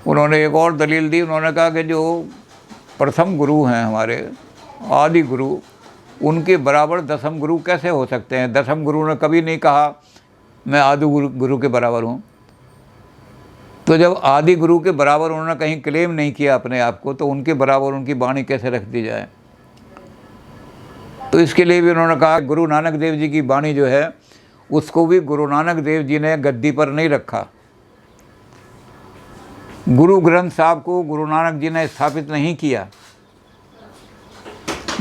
उन्होंने एक और दलील दी। उन्होंने कहा कि जो प्रथम गुरु हैं हमारे, आदि गुरु, उनके बराबर दसम गुरु कैसे हो सकते हैं? दसम गुरु ने कभी नहीं कहा मैं आदि गुरु के बराबर हूँ। तो जब आदि गुरु के बराबर उन्होंने कहीं क्लेम नहीं किया अपने आप को, तो उनके बराबर उनकी वाणी कैसे रख दी जाए? तो इसके लिए भी उन्होंने कहा गुरु नानक देव जी की वाणी जो है उसको भी गुरु नानक देव जी ने गद्दी पर नहीं रखा। गुरु ग्रंथ साहब को गुरु नानक जी ने स्थापित नहीं किया।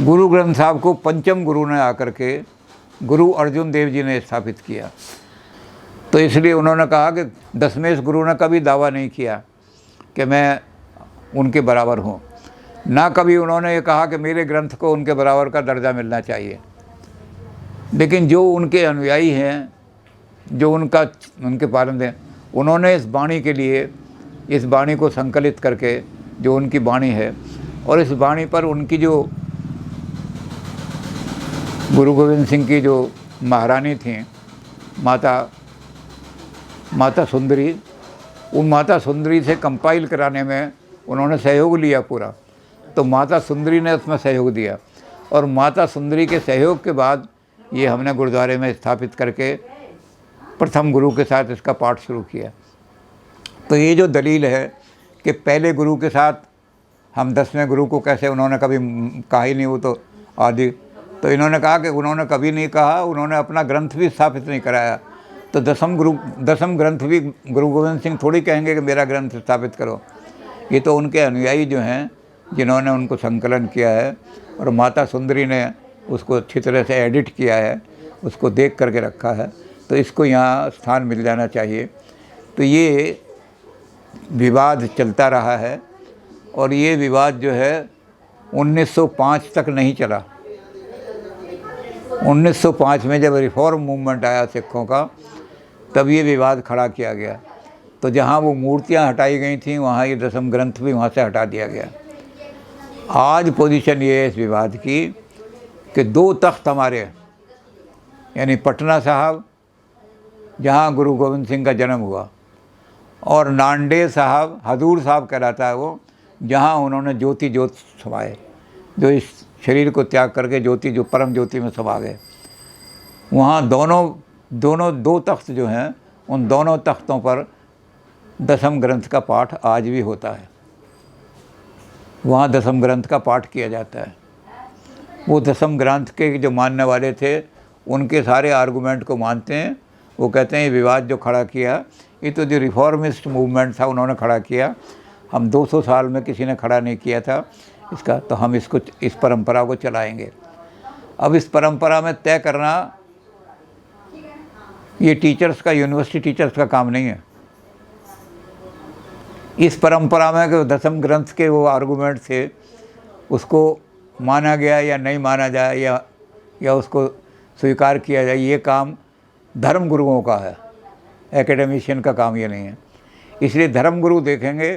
गुरु ग्रंथ साहब को पंचम गुरु ने आकर के गुरु अर्जुन देव जी ने स्थापित किया। तो इसलिए उन्होंने कहा कि दशमेश गुरु ने कभी दावा नहीं किया कि मैं उनके बराबर हूँ, ना कभी उन्होंने ये कहा कि मेरे ग्रंथ को उनके बराबर का दर्जा मिलना चाहिए। लेकिन जो उनके अनुयायी हैं, जो उनके पालन हैं, उन्होंने इस वाणी के लिए, इस वाणी को संकलित करके, जो उनकी वाणी है, और इस वाणी पर उनकी जो गुरु गोविंद सिंह की जो महारानी थी, माता सुंदरी, उन माता सुंदरी से कंपाइल कराने में उन्होंने सहयोग लिया पूरा। तो माता सुंदरी ने उसमें सहयोग दिया, और माता सुंदरी के सहयोग के बाद ये हमने गुरुद्वारे में स्थापित करके प्रथम गुरु के साथ इसका पाठ शुरू किया। तो ये जो दलील है कि पहले गुरु के साथ हम 10वें गुरु को कैसे, उन्होंने कभी कहा ही नहीं, वो तो आदि। तो इन्होंने कहा कि उन्होंने कभी नहीं कहा, उन्होंने अपना ग्रंथ भी स्थापित नहीं कराया। तो दसम ग्रंथ भी गुरु गोविंद सिंह थोड़ी कहेंगे कि मेरा ग्रंथ स्थापित करो। ये तो उनके अनुयायी जो हैं, जिन्होंने उनको संकलन किया है, और माता सुंदरी ने उसको अच्छी तरह से एडिट किया है, उसको देख करके रखा है। तो इसको यहाँ स्थान मिल जाना चाहिए। तो ये विवाद चलता रहा है, और ये विवाद जो है 1905 तक नहीं चला। 1905 में जब रिफॉर्म मूवमेंट आया सिखों का, तब ये विवाद खड़ा किया गया। तो जहाँ वो मूर्तियाँ हटाई गई थीं, वहाँ ये दसम ग्रंथ भी वहाँ से हटा दिया गया। आज पोजीशन ये है इस विवाद की कि 2 तख्त हमारे, यानी पटना साहब जहाँ गुरु गोविंद सिंह का जन्म हुआ, और नांदेड़ साहब, हजूर साहब कहलाता है वो, जहाँ उन्होंने ज्योति ज्योत समाए, जो इस शरीर को त्याग करके ज्योति, जो परम ज्योति में समा गए। वहाँ दोनों 2 तख्त जो हैं, उन दोनों तख्तों पर दसम ग्रंथ का पाठ आज भी होता है। वहाँ दसम ग्रंथ का पाठ किया जाता है। वो दसम ग्रंथ के जो मानने वाले थे, उनके सारे आर्गूमेंट को मानते हैं। वो कहते हैं ये विवाद जो खड़ा किया, ये तो जो रिफॉर्मिस्ट मूवमेंट था उन्होंने खड़ा किया, हम 200 साल में किसी ने खड़ा नहीं किया था इसका, तो हम इस परंपरा को चलाएंगे। अब इस परंपरा में तय करना ये टीचर्स का, यूनिवर्सिटी टीचर्स का काम नहीं है। इस परंपरा में जो दसम ग्रंथ के वो आर्गूमेंट थे, उसको माना गया या नहीं माना जाए, या उसको स्वीकार किया जाए, ये काम धर्म गुरुओं का है, एकेडमिशियन का काम ये नहीं है। इसलिए धर्म गुरु देखेंगे